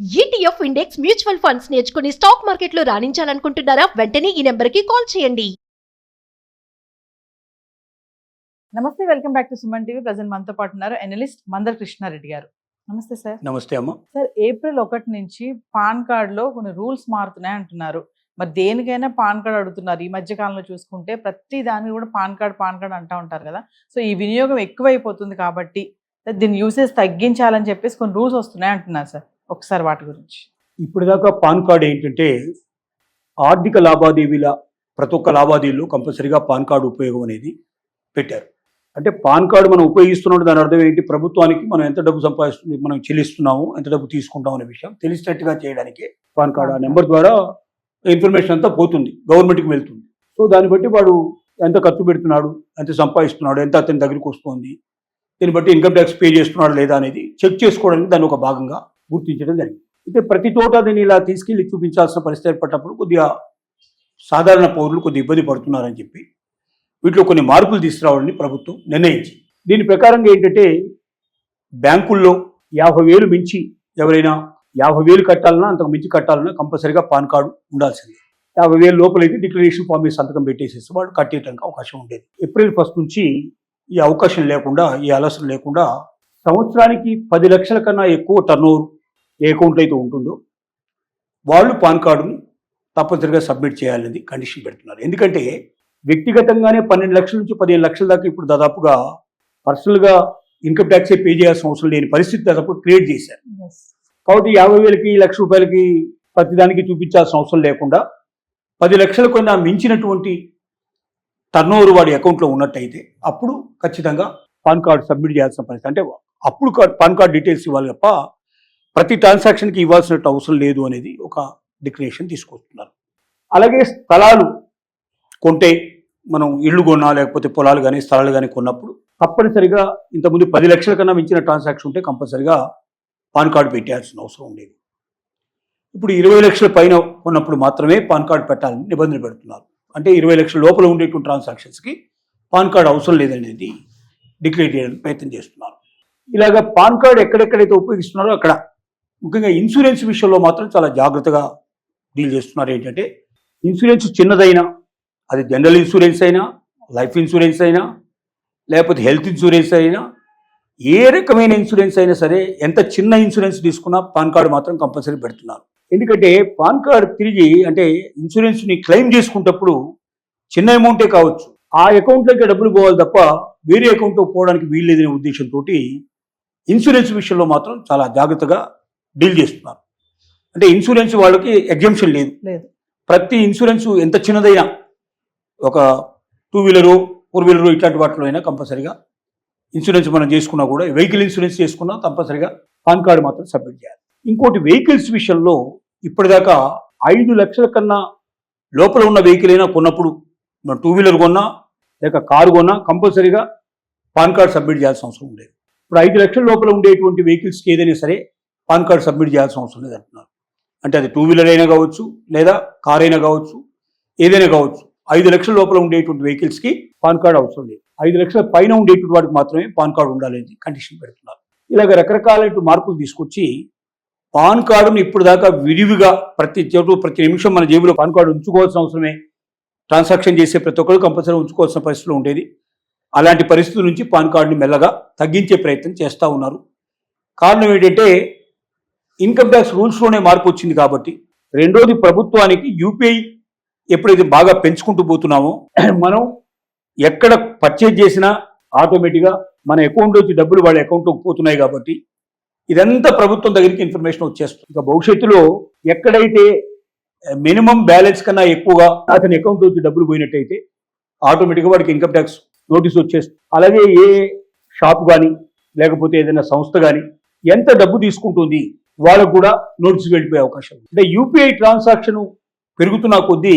ETF index mutual funds నేర్చుకుని stock మార్కెట్లో రాణించాలనుకుంటున్నారా? వెంటనే ఈ నెంబర్కి కాల్ చేయండి. నమస్తే, welcome back to Suman TV. Present మనతో పాటు ఉన్నారు ఎనలిస్ట్ మందర్ కృష్ణారెడ్డి గారు. నమస్తే సార్. నమస్తే అమ్మ. సార్, ఏప్రిల్ 1 నుంచి పాన్ కార్డులో కొన్ని రూల్స్ మారుతున్నాయి అంటున్నారు. మరి దేనికైనా పాన్ కార్డ్ అడుగుతున్నారు. ఈ మధ్య కాలంలో చూసుకుంటే ప్రతి దానికి కూడా పాన్ కార్డ్ అంటూ ఉంటారు కదా. సో ఈ వినియోగం ఎక్కువైపోతుంది కాబట్టి దీని యూసేజ్ తగ్గించాలని చెప్పేసి కొన్ని రూల్స్ వస్తున్నాయి అంటున్నారు సార్. ఒకసారి వాటి గురించి. ఇప్పుడు దాకా పాన్ కార్డ్ ఏంటంటే ఆర్థిక లావాదేవీల ప్రతి ఒక్క లావాదేవీలో కంపల్సరీగా పాన్ కార్డు ఉపయోగం అనేది పెట్టారు. అంటే పాన్ కార్డు మనం ఉపయోగిస్తున్నట్టు దాని అర్థం ఏంటి? ప్రభుత్వానికి మనం ఎంత డబ్బు సంపాదిస్తుంది, మనం చెల్లిస్తున్నాము, ఎంత డబ్బు తీసుకుంటాం అనే విషయం తెలిసినట్టుగా చేయడానికి పాన్ కార్డు ఆ నెంబర్ ద్వారా ఇన్ఫర్మేషన్ అంతా పోతుంది, గవర్నమెంట్కి వెళ్తుంది. సో దాన్ని బట్టి వాడు ఎంత ఖర్చు పెడుతున్నాడు, ఎంత సంపాదిస్తున్నాడు, ఎంత అతని దగ్గరికి వస్తుంది, దీన్ని బట్టి ఇన్కమ్ ట్యాక్స్ పే చేస్తున్నాడు లేదా అనేది చెక్ చేసుకోవడానికి దాన్ని ఒక భాగంగా గుర్తించడం జరిగింది. అయితే ప్రతి చోట దీన్ని ఇలా తీసుకెళ్లి చూపించాల్సిన పరిస్థితి ఏర్పడినప్పుడు కొద్దిగా సాధారణ పౌరులు కొద్దిగా ఇబ్బంది పడుతున్నారని చెప్పి వీటిలో కొన్ని మార్పులు తీసుకురావాలని ప్రభుత్వం నిర్ణయించింది. దీని ప్రకారంగా ఏంటంటే బ్యాంకుల్లో 50,000 మించి ఎవరైనా 50,000 కట్టాలన్నా అంతకు మించి కట్టాలన్నా కంపల్సరీగా పాన్ కార్డు ఉండాల్సింది. 50,000 లోపలైతే డిక్లరేషన్ ఫామ్ మీద సంతకం పెట్టేసేసి వాడు కట్టేయడానికి అవకాశం ఉండేది. ఏప్రిల్ 1 నుంచి ఈ అవకాశం లేకుండా, ఈ ఆలస్యం లేకుండా సంవత్సరానికి 10 లక్షల కన్నా ఎక్కువ టర్నోవర్ ఏ అకౌంట్లో అయితే ఉంటుందో వాళ్ళు పాన్ కార్డును తప్పనిసరిగా సబ్మిట్ చేయాలనేది కండిషన్ పెడుతున్నారు. ఎందుకంటే వ్యక్తిగతంగానే 12 లక్షల నుంచి 15 లక్షల దాకా ఇప్పుడు దాదాపుగా పర్సనల్గా ఇన్కమ్ ట్యాక్సే పే చేయాల్సిన అవసరం లేని పరిస్థితి దాదాపు క్రియేట్ చేశారు. కాబట్టి 50,000కి, ₹1,00,000 ప్రతిదానికి చూపించాల్సిన అవసరం లేకుండా 10 లక్షల కన్నా మించినటువంటి టర్నోవర్ వాడి అకౌంట్లో ఉన్నట్టయితే అప్పుడు ఖచ్చితంగా పాన్ కార్డు సబ్మిట్ చేయాల్సిన పరిస్థితి. అంటే అప్పుడు పాన్ కార్డ్ డీటెయిల్స్ ఇవ్వాలి తప్ప ప్రతి ట్రాన్సాక్షన్కి ఇవ్వాల్సినట్టు అవసరం లేదు అనేది ఒక డిక్లరేషన్ తీసుకొస్తున్నారు. అలాగే స్థలాలు కొంటే, మనం ఇళ్ళు కొన్నా లేకపోతే పొలాలు కానీ స్థలాలు కానీ కొన్నప్పుడు తప్పనిసరిగా ఇంతకుముందు 10 లక్షల కన్నా మించిన ట్రాన్సాక్షన్ ఉంటే కంపల్సరిగా పాన్ కార్డు పెట్టాల్సిన అవసరం ఉండేది. ఇప్పుడు 20 లక్షల పైన ఉన్నప్పుడు మాత్రమే పాన్ కార్డు పెట్టాలని నిబంధన పెడుతున్నారు. అంటే 20 లక్షల లోపల ఉండేటువంటి ట్రాన్సాక్షన్స్కి పాన్ కార్డు అవసరం లేదనేది డిక్లేర్ చేయడానికి ప్రయత్నం చేస్తున్నారు. ఇలాగ పాన్ కార్డు ఎక్కడెక్కడైతే ఉపయోగిస్తున్నారో అక్కడ ముఖ్యంగా ఇన్సూరెన్స్ విషయంలో మాత్రం చాలా జాగ్రత్తగా డీల్ చేస్తున్నారు. ఏంటంటే ఇన్సూరెన్స్ చిన్నదైనా, అది జనరల్ ఇన్సూరెన్స్ అయినా, లైఫ్ ఇన్సూరెన్స్ అయినా, లేకపోతే హెల్త్ ఇన్సూరెన్స్ అయినా, ఏ రకమైన ఇన్సూరెన్స్ అయినా సరే, ఎంత చిన్న ఇన్సూరెన్స్ తీసుకున్నా పాన్ కార్డు మాత్రం కంపల్సరీ పెడుతున్నారు. ఎందుకంటే పాన్ కార్డు తిరిగి అంటే ఇన్సూరెన్స్ని క్లెయిమ్ చేసుకునేటప్పుడు చిన్న అమౌంటే కావచ్చు, ఆ అకౌంట్లోకి డబ్బులు పోవాలి తప్ప వేరే అకౌంట్లో పోవడానికి వీల్లేదనే ఉద్దేశంతో ఇన్సూరెన్స్ విషయంలో మాత్రం చాలా జాగ్రత్తగా డీల్ చేస్తున్నారు. అంటే ఇన్సూరెన్స్ వాళ్ళకి ఎగ్జంప్షన్ లేదు. ప్రతి ఇన్సూరెన్స్ ఎంత చిన్నదైనా, ఒక 2 వీలరు 4 వీలరు ఇట్లాంటి వాటిలో అయినా కంపల్సరీగా ఇన్సూరెన్స్ మనం చేసుకున్నా కూడా, వెహికల్ ఇన్సూరెన్స్ చేసుకున్నా కంపల్సరీగా పాన్ కార్డు మాత్రం సబ్మిట్ చేయాలి. ఇంకోటి వెహికల్స్ విషయంలో ఇప్పటిదాకా 5 లక్షల కన్నా లోపల ఉన్న వెహికల్ అయినా కొన్నప్పుడు, మనం 2 వీలర్ కొన్నా లేక కారు కొన్నా కంపల్సరీగా పాన్ కార్డు సబ్మిట్ చేయాల్సిన అవసరం ఉండేది. ఇప్పుడు 5 లక్షల లోపల ఉండేటువంటి వెహికల్స్కి ఏదైనా సరే పాన్ కార్డు సబ్మిట్ చేయాల్సిన అవసరం లేదు అంటున్నారు. అంటే అది 2 వీలర్ అయినా కావచ్చు, లేదా కార్ అయినా కావచ్చు, ఏదైనా కావచ్చు. 5 లక్షల లోపల ఉండేటువంటి వెహికల్స్కి పాన్ కార్డు అవసరం లేదు. 5 లక్షల పైన ఉండేటువంటి వాటికి మాత్రమే పాన్ కార్డు ఉండాలని కండిషన్ పెడుతున్నారు. ఇలాగ రకరకాలైన మార్పులు తీసుకొచ్చి పాన్ కార్డును ఇప్పుడు దాకా విరివిగా ప్రతి నిమిషం మన జేబులో పాన్ కార్డు ఉంచుకోవాల్సిన అవసరమే, ట్రాన్సాక్షన్ చేసే ప్రతి ఒక్కరు కంపల్సరీ ఉంచుకోవాల్సిన పరిస్థితులు ఉండేది. అలాంటి పరిస్థితుల నుంచి పాన్ కార్డుని మెల్లగా తగ్గించే ప్రయత్నం చేస్తూ ఉన్నారు. కారణం ఏంటంటే ఇన్కమ్ ట్యాక్స్ రూల్స్లోనే మార్పు వచ్చింది కాబట్టి. రెండోది, ప్రభుత్వానికి యూపీఐ ఎప్పుడైతే బాగా పెంచుకుంటూ పోతున్నామో, మనం ఎక్కడ పర్చేజ్ చేసినా ఆటోమేటిక్గా మన అకౌంట్ నుంచి డబ్బులు వాళ్ళ అకౌంట్లోకి పోతున్నాయి కాబట్టి ఇదంతా ప్రభుత్వం దగ్గరికి ఇన్ఫర్మేషన్ వచ్చేస్తుంది. ఇక భవిష్యత్తులో ఎక్కడైతే మినిమం బ్యాలెన్స్ కన్నా ఎక్కువగా అతని అకౌంట్ నుంచి డబ్బులు పోయినట్టయితే ఆటోమేటిక్గా వాడికి ఇన్కమ్ ట్యాక్స్ నోటీస్ వచ్చేస్తుంది. అలాగే ఏ షాప్ కానీ లేకపోతే ఏదైనా సంస్థ కానీ ఎంత డబ్బు తీసుకుంటుంది వాళ్ళకు కూడా నోటీస్ వెళ్ళిపోయే అవకాశం ఉంది. అంటే యూపీఐ ట్రాన్సాక్షన్ పెరుగుతున్న కొద్దీ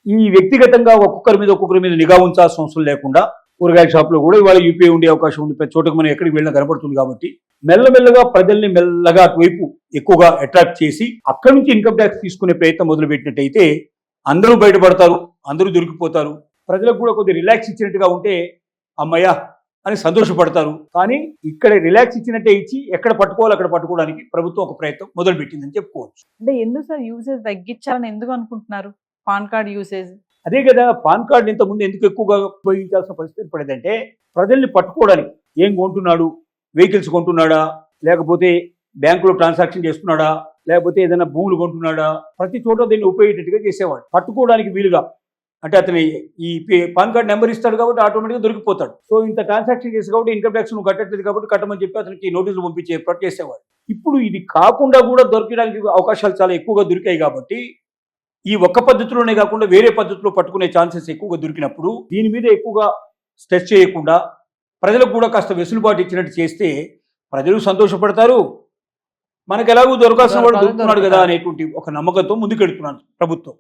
ఈ వ్యక్తిగతంగా ఒక్కొక్కరి మీద నిఘా ఉంచాల్సిన అవసరం లేకుండా కూరగాయల షాప్లో కూడా ఇవాళ యూపీఐ ఉండే అవకాశం ఉంది. ప్రతి చోటకు మనం ఎక్కడికి వెళ్ళినా కనబడుతుంది. కాబట్టి మెల్లమెల్లగా ప్రజల్ని మెల్లగా అటువైపు ఎక్కువగా అట్రాక్ట్ చేసి అక్కడి నుంచి ఇన్కమ్ ట్యాక్స్ తీసుకునే ప్రయత్నం మొదలుపెట్టినట్టయితే అందరూ బయటపడతారు, అందరూ దొరికిపోతారు. ప్రజలకు కూడా కొద్దిగా రిలాక్స్ ఇచ్చినట్టుగా ఉంటే అమ్మయ్య అని సంతోషపడతారు. కానీ ఇక్కడ రిలాక్స్ ఇచ్చినట్టే ఇచ్చి ఎక్కడ పట్టుకోవాలి అక్కడ పట్టుకోవడానికి ప్రభుత్వం ఒక ప్రయత్నం మొదలుపెట్టిందని చెప్పుకోవచ్చు. అంటే ఎందుకు సార్ యూసేజ్ తగ్గించాలని ఎందుకు అనుకుంటున్నారు పాన్ కార్డ్ యూసేజ్? అదే కదా, పాన్ కార్డు ఇంతకుముందు ఎందుకు ఎక్కువగా ఉపయోగించాల్సిన పరిస్థితి ఏర్పడేదంటే ప్రజల్ని పట్టుకోవడానికి. ఏం కొంటున్నాడు, వెహికల్స్ కొంటున్నాడా, లేకపోతే బ్యాంకులో ట్రాన్సాక్షన్ చేస్తున్నాడా, లేకపోతే ఏదైనా భూములు కొంటున్నాడా, ప్రతి చోట దీన్ని ఉపయోగేటట్టుగా చేసేవాడు. పట్టుకోవడానికి వీలుగా, అంటే అతని ఈ పాన్ కార్డ్ నెంబర్ ఇస్తాడు కాబట్టి ఆటోమేటిక్గా దొరికిపోతాడు. సో ఇంత ట్రాన్సాక్షన్ చేసి కాబట్టి ఇన్కమ్ ట్యాక్స్ నువ్వు కట్టట్లేదు కాబట్టి కట్టమని చెప్పి అతనికి నోటీసులు పంపించే ఏర్పాటు చేసేవాడు. ఇప్పుడు ఇది కాకుండా కూడా దొరకడానికి అవకాశాలు చాలా ఎక్కువగా దొరికాయి కాబట్టి ఈ ఒక్క పద్ధతిలోనే కాకుండా వేరే పద్ధతిలో పట్టుకునే ఛాన్సెస్ ఎక్కువగా దొరికినప్పుడు దీని మీద ఎక్కువగా స్ట్రెస్ చేయకుండా ప్రజలకు కూడా కాస్త వెసులుబాటు ఇచ్చినట్టు చేస్తే ప్రజలు సంతోషపడతారు. మనకు ఎలాగో దొరకాల్సిన వాడు దొరుకుతున్నాడు కదా అనేటువంటి ఒక నమ్మకంతో ముందుకెడుతున్నాను ప్రభుత్వం.